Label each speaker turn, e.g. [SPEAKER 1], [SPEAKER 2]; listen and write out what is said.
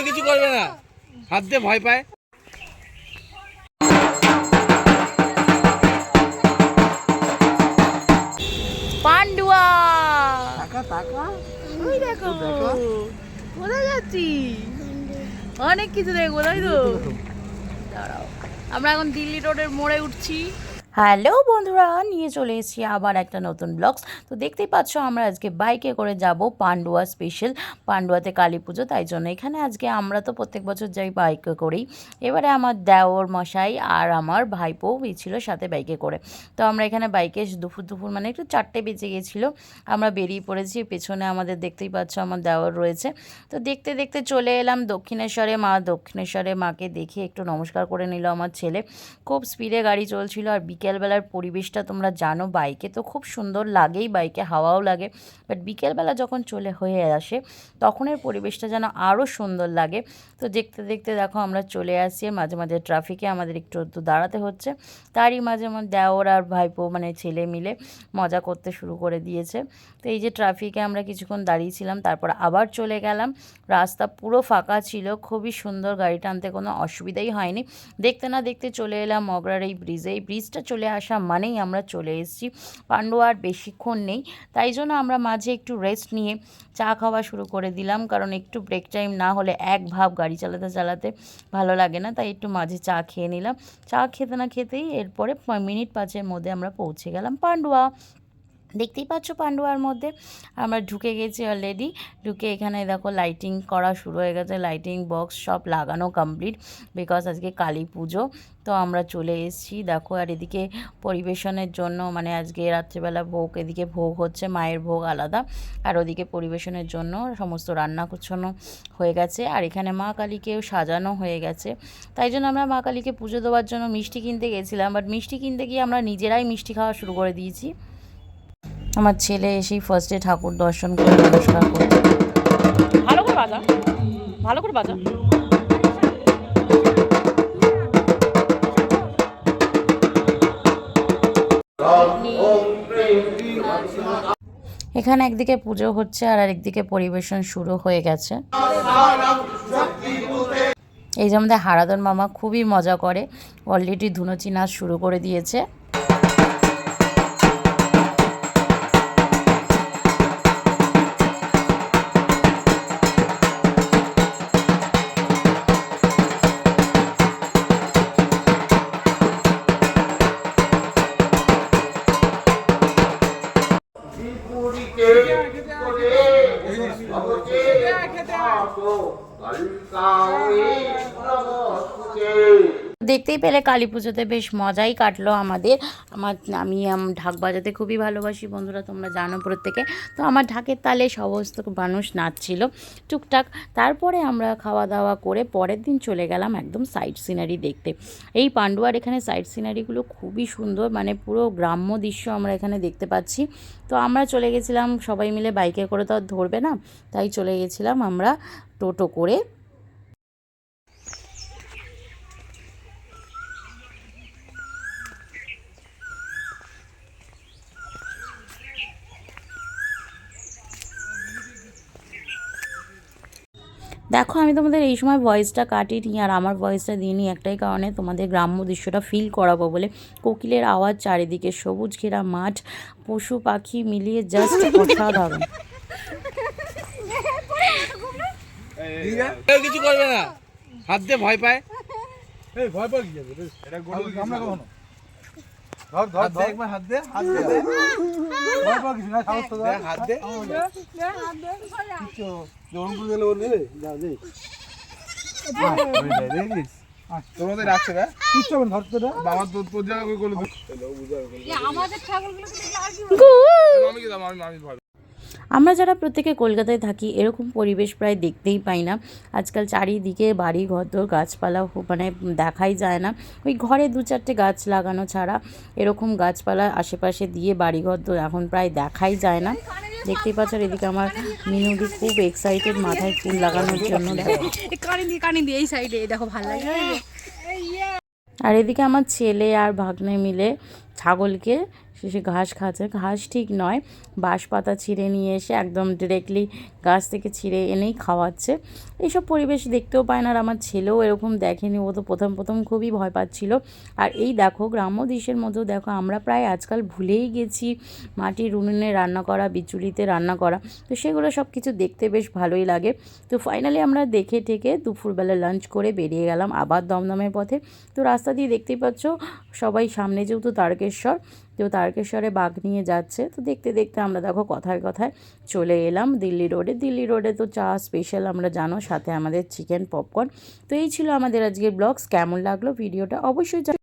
[SPEAKER 1] কিছু করবে না, হাত দিয়ে ভয় পায়।
[SPEAKER 2] পান্ডুয়া ওই দেখো কোথায় যাচ্ছি, অনেক কিছু দেখবো তাই তো। দাঁড়াও, আমরা এখন দিল্লি রোডের মোড়ে উঠছি। হ্যালো বন্ধুরা, নিয়ে চলে এসেছি আবার একটা নতুন ব্লগস। তো দেখতেই পাচ্ছ আমরা আজকে বাইকে করে যাব পান্ডুয়া স্পেশাল। পান্ডুয়াতে কালী পুজো, তাই জন্য এখানে আজকে আমরা তো প্রত্যেক বছর যাই বাইকে করেই। এবারে আমার দেওর মশাই আর আমার ভাইপো ছিল সাথে বাইকে করে। তো আমরা এখানে বাইকে দুপুর মানে একটু 4টে বেজে গেছিলো, আমরা বেরিয়ে পড়েছি। পেছনে আমাদের দেখতেই পাচ্ছ আমার দেওর রয়েছে। তো দেখতে দেখতে চলে এলাম দক্ষিণেশ্বরে। দক্ষিণেশ্বরে মাকে দেখে একটু নমস্কার করে নিল আমার ছেলে। খুব স্পিডে গাড়ি চলছিল, আর বিকেলবেলার পরিবেশটা তোমরা জানো বাইকে তো খুব সুন্দর লাগেই, বাইকে হাওয়াও লাগে, বাট বিকেলবেলা যখন হয়ে আসে তখনের পরিবেশটা যেন আরও সুন্দর লাগে। তো দেখতে দেখতে দেখো আমরা চলে আসছি। মাঝে মাঝে ট্রাফিকে আমাদের একটু দাঁড়াতে হচ্ছে, তারই মাঝে মাঝে দেওর আর ভাইপো মানে ছেলে মিলে মজা করতে শুরু করে দিয়েছে। তো এই যে ট্রাফিকে আমরা কিছুক্ষণ দাঁড়িয়েছিলাম, তারপর আবার চলে গেলাম। রাস্তা পুরো ফাঁকা ছিল, খুবই সুন্দর, গাড়ি টানতে কোনো অসুবিধাই হয়নি। দেখতে না দেখতে চলে এলাম মগরার এই ব্রিজে। এই ব্রিজটা চলে আসা মানেই আমরা চলে এসেছি পান্ডুয়া। আর বেশিক্ষণ নেই, তাই জন্য আমরা মাঝে একটু রেস্ট নিয়ে চা খাওয়া শুরু করে দিলাম, কারণ একটু ব্রেক টাইম না হলে এক ভাব গাড়ি চালাতে চালাতে ভালো লাগে না। তাই একটু মাঝে চা খেয়ে নিলাম। চা খেতে না খেতেই এরপরে মিনিট 5-এর মধ্যে আমরা পৌঁছে গেলাম পান্ডুয়া। দেখতেই পাচ্ছ পান্ডুয়ার মধ্যে আমরা ঢুকে গেছি অলরেডি। ঢুকে এখানে দেখো লাইটিং করা শুরু হয়ে গেছে, লাইটিং বক্স সব লাগানো কমপ্লিট, বিকজ আজকে কালী পুজো। তো আমরা চলে এসেছি দেখো। আর এদিকে পরিবেশনের জন্য মানে আজকে রাত্রিবেলা ভোগ, এদিকে ভোগ হচ্ছে, মায়ের ভোগ আলাদা, আর ওদিকে পরিবেশনের জন্য সমস্ত রান্না কুচ্ছানো হয়ে গেছে। আর এখানে মা কালীকেও সাজানো হয়ে গেছে। তাই জন্য আমরা মা কালীকে পুজো দেওয়ার জন্য মিষ্টি কিনতে গেছিলাম, বাট মিষ্টি কিনতে গিয়ে আমরা নিজেরাই মিষ্টি খাওয়া শুরু করে দিয়েছি। আমার ছেলে এসেই ফার্স্টে ঠাকুর দর্শন করে নমস্কার করতে। ভালো করে বাজা, ভালো করে বাজা। এখানে একদিকে পুজো হচ্ছে আর একদিকে পরিবেশন শুরু হয়ে গেছে। এই যে আমাদের হারাধন মামা খুবই মজা করে, অলরেডি ধুনুচি নাচ শুরু করে দিয়েছে। দেখতেই পেলে কালী পুজোতে বেশ মজাই কাটলো আমাদের। আমি ঢাক বাজাতে খুবই ভালোবাসি বন্ধুরা, তোমরা জানো প্রত্যেকে। তো আমার ঢাকের তালে সমস্ত মানুষ নাচছিল টুকটাক। তারপরে আমরা খাওয়া দাওয়া করে পরের দিন চলে গেলাম একদম সাইড সিনারি দেখতে। এই পান্ডুয়ার এখানে সাইড সিনারিগুলো খুবই সুন্দর, মানে পুরো গ্রাম্য দৃশ্য আমরা এখানে দেখতে পাচ্ছি। তো আমরা চলে গেছিলাম সবাই মিলে, বাইকে করে তো আর ধরবে না, তাই চলে গেছিলাম আমরা টোটো করে। দেখো আমি তোমাদের এই সময় ভয়েসটা কাটিনি, আর আমার ভয়েসটা দিইনি একটাই কারণে, তোমাদের গ্রাম্য দৃশ্যটা ফিল করাবো বলে। কোকিলের আওয়াজ, চারিদিকে সবুজ ঘেরা মাঠ, পশু পাখি মিলিয়ে জাস্ট অসাধারণ।
[SPEAKER 1] কিছু করবে না, হাত দিয়ে ভয় পায়।
[SPEAKER 3] ভয় পাই কি এটা আমরা কখনো ধর ধর ধর একবার হাত দে, হাত দে, ভয় পাই কিছু না, সাহস তো দে, হাত দে, হাত দে, কিছু জোন করে দিলে বলবি যা দে। দেখিস তোমাদের রাখছে না কিছু হবে, ধরতে দে বাবা, তোর জায়গা কই করলো বুঝা আমাদের ছাগলগুলো দেখলে আর কি আমি কি আমি ভয়।
[SPEAKER 2] আমরা যারা প্রত্যেকে কলকাতায় থাকি এরকম পরিবেশ প্রায় দেখতেই পাই না। আজকাল চারিদিকে বাড়ি ঘর গাছপালা মানে দেখাই যায় না। ওই ঘরে 2-4টে গাছ লাগানো ছাড়া এরকম গাছপালা আশেপাশে দিয়ে বাড়িঘর তো এখন প্রায় দেখাই যায় না। দেখতেই পাচ্ছ এদিকে আমার মিনুদি খুব এক্সাইটেড মাথায় ফুল লাগানোর জন্য। এই সাইডে দেখো ভালো লাগে। আর এদিকে আমার ছেলে আর ভাগ্নে মিলে ছাগলকে সে ঘাস খাচ্ছে, ঘাস ঠিক নয়, বাঁশ পাতা ছিঁড়ে নিয়ে এসে একদম ডিরেক্টলি গাছ থেকে ছিঁড়ে এনেই খাওয়াচ্ছে। এইসব পরিবেশ দেখতেও পায় না, আর আমার ছেলেও এরকম দেখেনি, ও তো প্রথম প্রথম খুবই ভয় পাচ্ছিল। আর এই দেখো গ্রাম্য দৃশ্যের মধ্যেও দেখো আমরা প্রায় আজকাল ভুলেই গেছি মাটির উনুনে রান্না করা, বিচুলিতে রান্না করা, তো সেগুলো সব কিছু দেখতে বেশ ভালোই লাগে। তো ফাইনালি আমরা দেখে ঠেকে দুপুরবেলা লাঞ্চ করে বেরিয়ে গেলাম আবার দমদমের পথে। তো রাস্তা দিয়ে দেখতেই পাচ্ছ সবাই, সামনে যেহেতু তারকেশ্বর, তো তারকেশ্বরে বাঘ নিয়ে যাচ্ছে। তো দেখতে দেখতে আমরা দেখো কথায় কথায় চলে এলাম দিল্লি রোডে। দিল্লি রোডে তো চা স্পেশাল আমরা জানো, সাথে আমাদের চিকেন পপকর্ন। তো এই ছিল আমাদের আজকের ব্লগস। কেমন লাগলো ভিডিওটা অবশ্যই